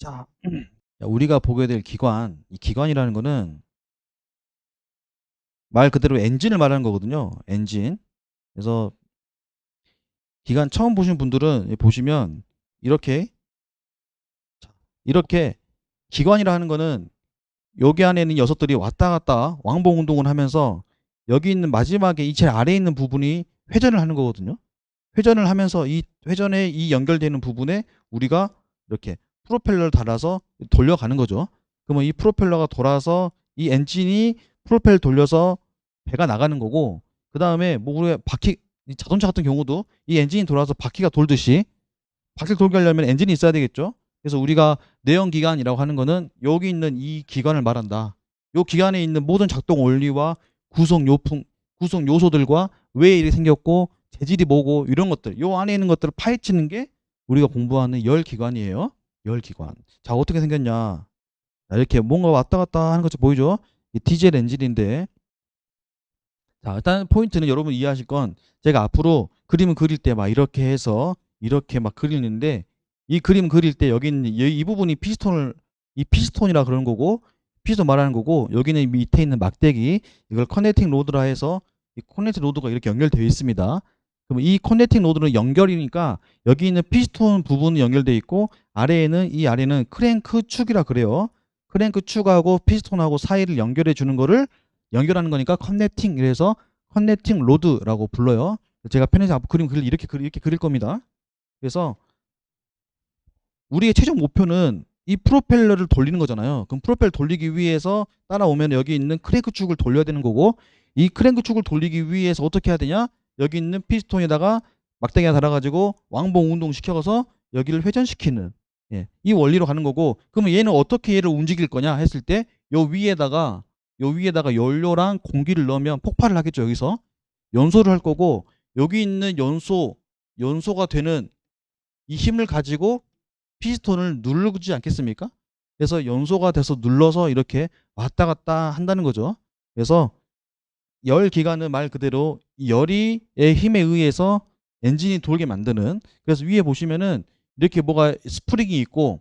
자, 우리가 보게 될 기관, 이 기관이라는 거는 말 그대로 엔진을 말하는 거거든요. 엔진. 그래서 기관 처음 보신 분들은 보시면 이렇게 이렇게 기관이라 하는 거는 여기 안에 있는 녀석들이 왔다 갔다 왕복 운동을 하면서 여기 있는 마지막에 이 제일 아래에 있는 부분이 회전을 하는 거거든요. 회전을 하면서 이 회전에 이 연결되는 부분에 우리가 이렇게 프로펠러를 달아서 돌려가는 거죠. 그러면 이 프로펠러가 돌아서 이 엔진이 프로펠 돌려서 배가 나가는 거고, 그 다음에 뭐 우리가 바퀴, 자동차 같은 경우도 이 엔진이 돌아서 바퀴가 돌듯이 바퀴를 돌게 하려면 엔진이 있어야 되겠죠. 그래서 우리가 내연기관이라고 하는 거는 여기 있는 이 기관을 말한다. 이 기관에 있는 모든 작동 원리와 구성 요품, 구성 요소들과 왜 이렇게 생겼고 재질이 뭐고 이런 것들, 요 안에 있는 것들을 파헤치는 게 우리가 공부하는 열기관이에요. 열기관. 자, 어떻게 생겼냐? 자, 이렇게 뭔가 왔다 갔다 하는 것처럼 보이죠? 이 디젤 엔진인데, 자, 일단 포인트는 여러분 이해하실 건, 제가 앞으로 그림을 그릴 때 막 이렇게 해서 이렇게 막 그리는데, 이 그림 그릴 때 여기 있는 이 부분이 피스톤을, 이 피스톤이라 그러는 거고, 피스톤 말하는 거고, 여기는 밑에 있는 막대기, 이걸 커넥팅 로드라 해서 이 커넥팅 로드가 이렇게 연결되어 있습니다. 그럼 이 커넥팅 로드는 연결이니까 여기 있는 피스톤 부분은 연결되어 있고, 아래에는, 이 아래는 크랭크 축이라 그래요. 크랭크 축하고 피스톤하고 사이를 연결해 주는 거를 연결하는 거니까 커넥팅, 이래서 커넥팅 로드라고 불러요. 제가 편에서 앞 그림 그릴 이렇게 그릴 겁니다. 그래서 우리의 최종 목표는 이 프로펠러를 돌리는 거잖아요. 그럼 프로펠러 돌리기 위해서 따라오면 여기 있는 크랭크 축을 돌려야 되는 거고, 이 크랭크 축을 돌리기 위해서 어떻게 해야 되냐? 여기 있는 피스톤에다가 막대기가 달아가지고 왕복 운동 시켜서 여기를 회전시키는, 예, 이 원리로 가는 거고, 그러면 얘는 어떻게 얘를 움직일 거냐 했을 때 요 위에다가 연료랑 공기를 넣으면 폭발을 하겠죠. 여기서 연소를 할 거고, 여기 있는 연소가 되는 이 힘을 가지고 피스톤을 누르지 않겠습니까? 그래서 연소가 돼서 눌러서 이렇게 왔다 갔다 한다는 거죠. 그래서 열 기관은 말 그대로 열이의 힘에 의해서 엔진이 돌게 만드는, 그래서 위에 보시면은 이렇게 뭐가 스프링이 있고,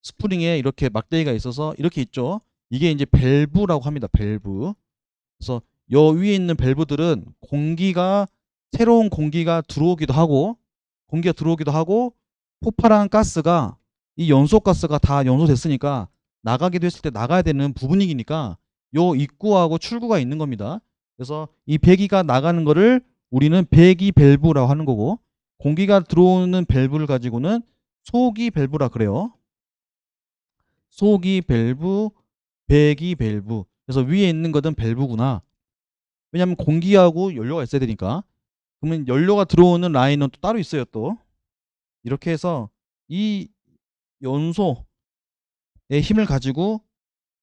스프링에 이렇게 막대기가 있어서 이렇게 있죠. 이게 이제 밸브라고 합니다. 밸브. 그래서 요 위에 있는 밸브들은 새로운 공기가 들어오기도 하고, 폭발한 가스가, 이 연소가스가 다 연소됐으니까 나가기도 했을 때 나가야 되는 부분이니까 요 입구하고 출구가 있는 겁니다. 그래서 이 배기가 나가는 거를 우리는 배기 밸브라고 하는 거고, 공기가 들어오는 밸브를 가지고는 소기 밸브라 그래요. 소기 밸브, 배기 밸브. 그래서 위에 있는 것은 밸브구나. 왜냐하면 공기하고 연료가 있어야 되니까. 그러면 연료가 들어오는 라인은 또 따로 있어요. 또 이렇게 해서 이 연소의 힘을 가지고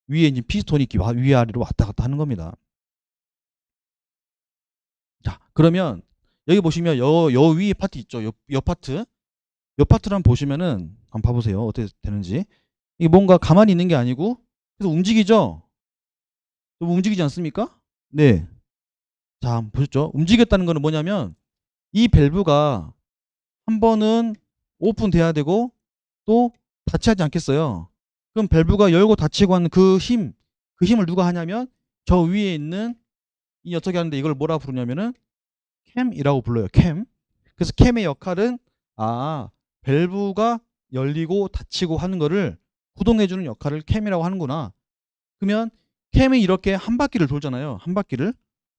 위에 이제 피스톤이 위아래로 왔다 갔다 하는 겁니다. 자, 그러면 여기 보시면 여 위에 파트 있죠. 여 파트. 여 파트를 한번 보시면은 한번 봐보세요. 어떻게 되는지. 이게 뭔가 가만히 있는 게 아니고 계속 움직이죠. 좀 움직이지 않습니까? 네. 자, 한번 보셨죠? 움직였다는 거는 뭐냐면 이 밸브가 한 번은 오픈돼야 되고 또 닫혀야지 않겠어요. 그럼 밸브가 열고 닫히고 하는 그 힘을 누가 하냐면 저 위에 있는 이 녀석이 하는데, 이걸 뭐라 부르냐면은 캠이라고 불러요. 캠. 그래서 캠의 역할은, 밸브가 열리고 닫히고 하는 거를 구동해주는 역할을 캠이라고 하는구나. 그러면 캠이 이렇게 한 바퀴를 돌잖아요. 한 바퀴를.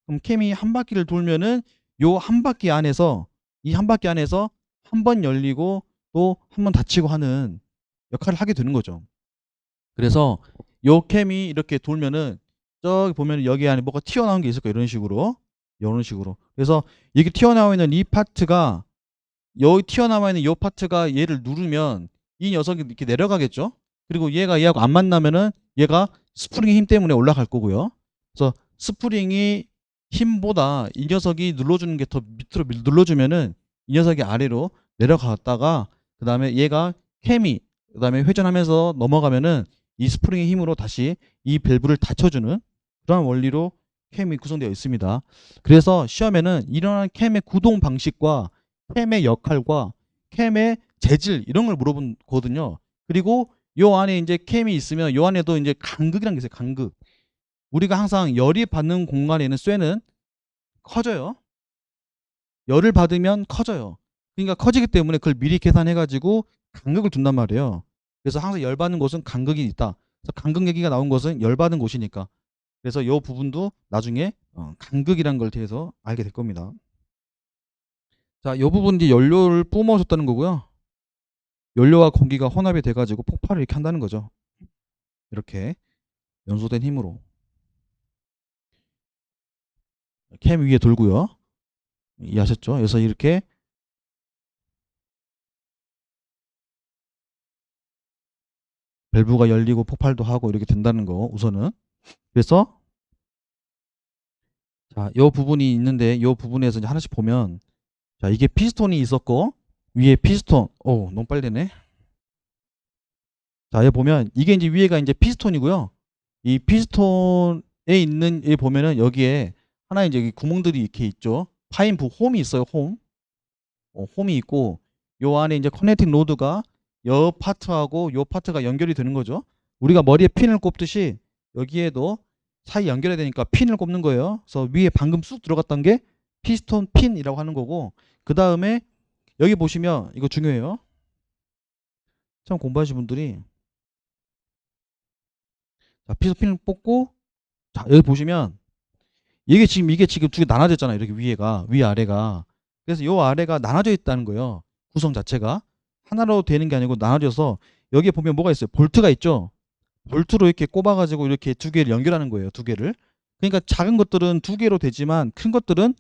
그럼 캠이 한 바퀴를 돌면은 요 한 바퀴 안에서, 이 한 바퀴 안에서 한 번 열리고 또 한 번 닫히고 하는 역할을 하게 되는 거죠. 그래서 요 캠이 이렇게 돌면은 저기 보면 여기 안에 뭐가 튀어나온 게 있을 거예요. 이런 식으로. 그래서 이게 튀어나와 있는 이 파트가, 여기 튀어나와 있는 이 파트가 얘를 누르면 이 녀석이 이렇게 내려가겠죠. 그리고 얘하고 안 만나면은 얘가 스프링의 힘 때문에 올라갈 거고요. 그래서 스프링이 힘보다 이 녀석이 눌러주는 게 더 밑으로 눌러주면은 이 녀석이 아래로 내려갔다가, 그 다음에 얘가 캠이 그 다음에 회전하면서 넘어가면은 이 스프링의 힘으로 다시 이 밸브를 닫혀주는 그런 원리로 캠이 구성되어 있습니다. 그래서 시험에는 이러한 캠의 구동 방식과 캠의 역할과 캠의 재질, 이런 걸 물어보거든요. 그리고 요 안에 이제 캠이 있으면 요 안에도 이제 간극이라는 게 있어요. 간극. 우리가 항상 열이 받는 공간에는 쇠는 커져요. 열을 받으면 커져요. 그러니까 커지기 때문에 그걸 미리 계산해 가지고 간극을 둔단 말이에요. 그래서 항상 열 받는 곳은 간극이 있다. 그래서 간극 얘기가 나온 것은 열 받은 곳이니까. 그래서 이 부분도 나중에 간극이라는 걸 대해서 알게 될 겁니다. 자, 이 부분 이제 연료를 뿜어줬다는 거고요. 연료와 공기가 혼합이 돼가지고 폭발을 이렇게 한다는 거죠. 이렇게 연소된 힘으로. 캠 위에 돌고요. 이해하셨죠? 그래서 이렇게 밸브가 열리고 폭발도 하고 이렇게 된다는 거 우선은. 그래서 자, 이 부분이 있는데 이 부분에서 이제 하나씩 보면 자, 이게 피스톤이 있었고 위에 피스톤. 오, 너무 빨리 되네. 자, 여기 보면 이게 이제 위에가 이제 피스톤이고요. 이 피스톤에 있는 여기 보면은 여기에 하나 이제 여기 구멍들이 이렇게 있죠. 파인부 홈이 있어요. 홈. 홈이 있고 요 안에 이제 커넥팅 로드가 요 파트하고 요 파트가 연결이 되는 거죠. 우리가 머리에 핀을 꼽듯이 여기에도 사이 연결해야 되니까 핀을 꼽는 거예요. 그래서 위에 방금 쑥 들어갔던 게 피스톤 핀이라고 하는 거고 그 다음에 여기 보시면 이거 중요해요. 처음 공부하신 분들이 자, 피스톤 핀을 뽑고 자, 여기 보시면 이게 지금 두 개 나눠졌잖아요. 이렇게 위에가 위아래가. 그래서 요 아래가 나눠져 있다는 거예요. 구성 자체가 하나로 되는 게 아니고 나눠져서 여기에 보면 뭐가 있어요? 볼트가 있죠. 볼트로 이렇게 꼽아가지고 이렇게 두 개를 연결하는 거예요. 두 개를. 그러니까 작은 것들은 두 개로 되지만 큰 것들은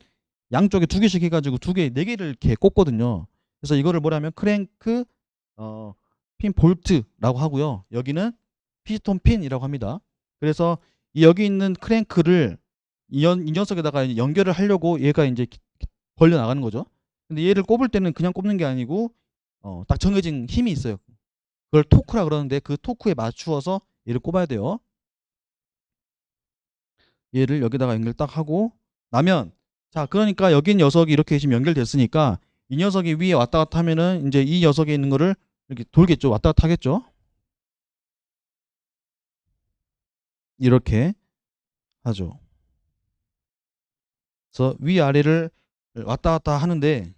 양쪽에 두 개씩 해가지고 두 개, 네 개를 이렇게 꼽거든요. 그래서 이거를 뭐냐면 크랭크 핀 볼트라고 하고요. 여기는 피스톤 핀이라고 합니다. 그래서 여기 있는 크랭크를 이 녀석에다가 연결을 하려고 얘가 이제 벌려 나가는 거죠. 근데 얘를 꼽을 때는 그냥 꼽는 게 아니고 딱 정해진 힘이 있어요. 그걸 토크라 그러는데 그 토크에 맞추어서 얘를 꼽아야 돼요. 얘를 여기다가 연결 딱 하고 나면 자, 그러니까 여기 녀석이 이렇게 지금 연결됐으니까 이 녀석이 위에 왔다 갔다 하면은 이제 이 녀석에 있는 거를 이렇게 돌겠죠. 왔다 갔다 하겠죠. 이렇게 하죠. 그래서 위아래를 왔다 갔다 하는데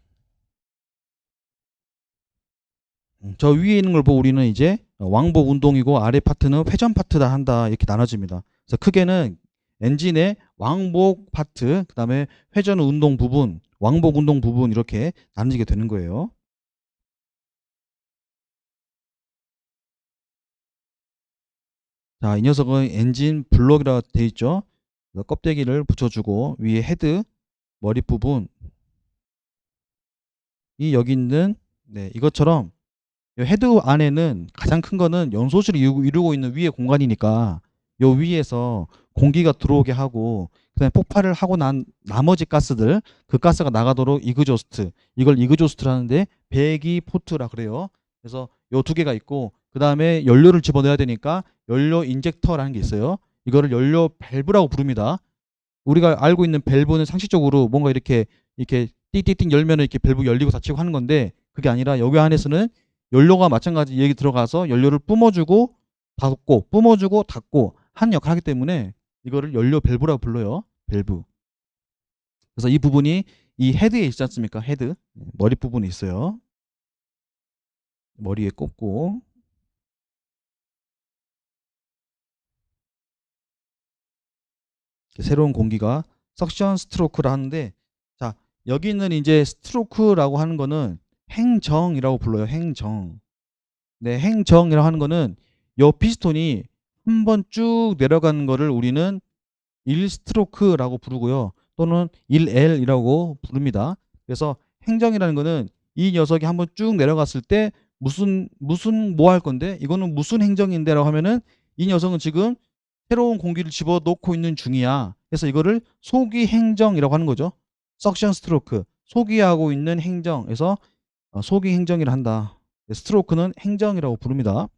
저 위에 있는 걸 보고 우리는 이제 왕복 운동이고 아래 파트는 회전 파트다 한다 이렇게 나눠집니다. 그래서 크게는 엔진의 왕복 파트, 그 다음에 회전 운동 부분, 왕복 운동 부분 이렇게 나눠지게 되는 거예요. 자, 이 녀석은 엔진 블록이라고 되어 있죠. 껍데기를 붙여주고 위에 헤드, 머리 부분, 이 여기 있는 네, 이것처럼 헤드 안에는 가장 큰 거는 연소실을 이루고 있는 위에 공간이니까 요 위에서 공기가 들어오게 하고 그다음에 폭발을 하고 난 나머지 가스들 그 가스가 나가도록 이그조스트 이걸 이그조스트를 하는데 배기 포트라 그래요. 그래서 요 두 개가 있고 그다음에 연료를 집어넣어야 되니까 연료 인젝터라는 게 있어요. 이거를 연료 밸브라고 부릅니다. 우리가 알고 있는 밸브는 상식적으로 뭔가 이렇게 띠띠띵 열면은 이렇게 밸브 열리고 닫히고 하는 건데 그게 아니라 여기 안에서는 연료가 마찬가지 얘기 들어가서 연료를 뿜어주고 닫고 뿜어주고 닫고 하는 역할을 하기 때문에 이거를 연료 밸브라고 불러요. 밸브. 그래서 이 부분이 이 헤드에 있지 않습니까? 헤드 머리 부분이 있어요. 머리에 꼽고 새로운 공기가 석션 스트로크를 하는데 자, 여기 있는 이제 스트로크라고 하는 거는 행정이라고 불러요. 행정. 네, 행정이라고 하는 거는 요 피스톤이 한 번 쭉 내려가는 거를 우리는 1스트로크라고 부르고요. 또는 1L이라고 부릅니다. 그래서 행정이라는 거는 이 녀석이 한번 쭉 내려갔을 때 무슨 뭐 할 건데 이거는 무슨 행정인데라고 하면은 이 녀석은 지금 새로운 공기를 집어넣고 있는 중이야. 그래서 이거를 소기 행정이라고 하는 거죠. 석션 스트로크. 소기하고 있는 행정. 그래서 소기 행정이라 한다. 스트로크는 행정이라고 부릅니다.